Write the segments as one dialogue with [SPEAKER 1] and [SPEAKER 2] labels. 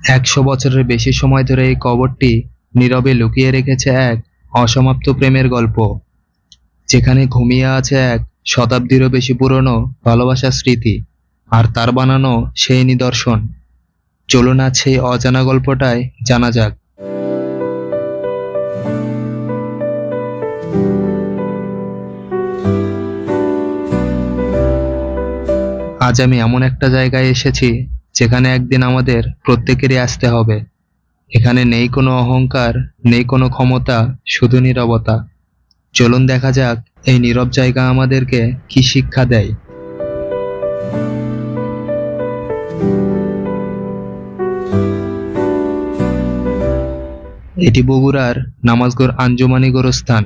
[SPEAKER 1] 100 বছরের বেশি সময় ধরে এই কবরটি নীরবে লুকিয়ে রেখেছে এক অসমাপ্ত প্রেমের গল্প, যেখানে ঘুমিয়ে আছে এক শতাব্দীরও বেশি পুরনো ভালোবাসার স্মৃতি আর তার বানানো সেই নিদর্শন। চলুন আজ সেই অজানা গল্পটায় জানা যাক। আজ আমি এমন একটা জায়গায় এসেছি যেখানে একদিন আমাদের প্রত্যেকেরই আসতে হবে। এখানে নেই কোনো অহংকার, নেই কোনো ক্ষমতা, শুধু নীরবতা। চলুন দেখা যাক এই নীরব জায়গা আমাদেরকে কি শিক্ষা দেয়। এটি বগুড়ার নামাজগড় আঞ্জুমানি গোরস্থান।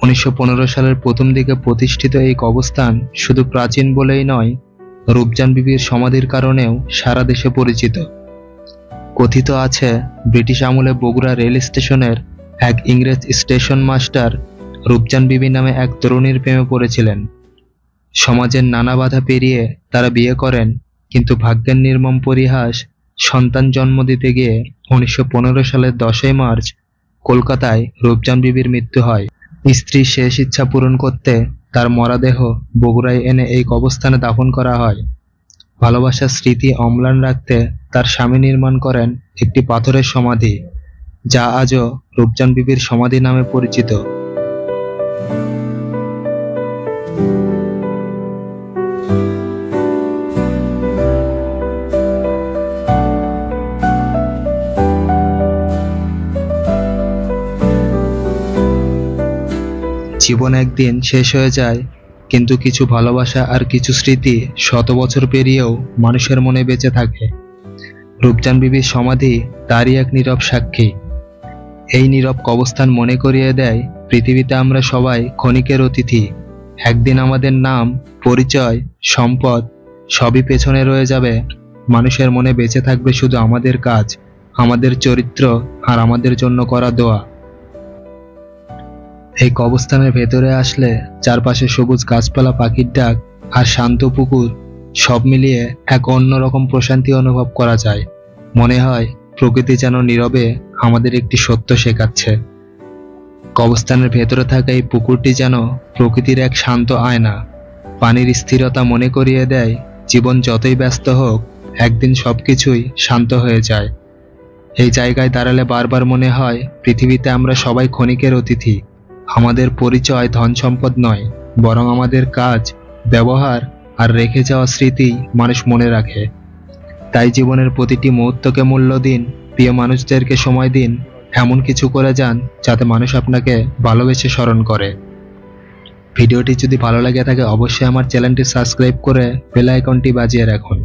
[SPEAKER 1] 1915 সালের প্রথম দিকে প্রতিষ্ঠিত এই কবরস্থান শুধু প্রাচীন বলেই নয়, রূপজান বিবির সমাধির কারণেও সারা দেশে পরিচিত। কথিত আছে, ব্রিটিশ আমলে বগুড়া রেল স্টেশনের এক ইংরেজ স্টেশন মাস্টার রূপজান বিবি নামে এক তরুণীর প্রেমে পড়েছিলেন। সমাজের নানা বাধা পেরিয়ে তারা বিয়ে করেন, কিন্তু ভাগ্যের নির্মম পরিহাস, সন্তান জন্ম দিতে গিয়ে 1915 সালের 10ই মার্চ কলকাতায় রূপজান বিবির মৃত্যু হয়। স্ত্রীর শেষ ইচ্ছা পূরণ করতে তার মরাদেহ বগুড়ায় এনে এই কবরস্থানে দাফন করা হয়। ভালোবাসার স্মৃতি অম্লান রাখতে তার স্বামী নির্মাণ করেন একটি পাথরের সমাধি, যা আজও রূপজান বিবির সমাধি নামে পরিচিত। জীবন একদিন শেষ হয়ে যায়, কিন্তু কিছু ভালোবাসা আর কিছু স্মৃতি শত বছর পেরিয়েও মানুষের মনে বেঁচে থাকে। রূপজান বিবির সমাধি তারই এক নীরব সাক্ষী। এই নীরব কবরস্থান মনে করিয়ে দেয়, পৃথিবীতে আমরা সবাই ক্ষণিকের অতিথি। একদিন আমাদের নাম, পরিচয়, সম্পদ সবই পেছনে রয়ে যাবে। মানুষের মনে বেঁচে থাকবে শুধু আমাদের কাজ, আমাদের চরিত্র আর আমাদের জন্য করা দোয়া। এই কবরস্থানের ভেতরে আসলে চারপাশে সবুজ গাছপালা, পাখির ডাক আর শান্ত পুকুর সব মিলিয়ে এক অন্যরকম প্রশান্তি অনুভব করা যায়। মনে হয় প্রকৃতি যেন নীরবে আমাদের একটি সত্য শেখাচ্ছে। কবরস্থানের ভেতরে থাকা এই পুকুরটি যেন প্রকৃতির এক শান্ত আয়না। পানির স্থিরতা মনে করিয়ে দেয়, জীবন যতই ব্যস্ত হোক, একদিন সবকিছুই শান্ত হয়ে যায়। এই জায়গায় দাঁড়ালে বারবার মনে হয়, পৃথিবীতে আমরা সবাই ক্ষণিকের অতিথি। আমাদের পরিচয় ধন সম্পদ নয়, বরং আমাদের কাজ, ব্যবহার আর রেখে যাওয়া স্মৃতি মানুষ মনে রাখে। তাই জীবনের প্রতিটি মুহূর্তকে মূল্য দিন, প্রিয় মানুষদেরকে সময় দিন, এমন কিছু করে যান যাতে মানুষ আপনাকে ভালোবেসে স্মরণ করে। ভিডিওটি যদি ভালো লাগে থাকে অবশ্যই আমার চ্যানেলটি সাবস্ক্রাইব করে বেল আইকনটি বাজিয়ে রাখুন।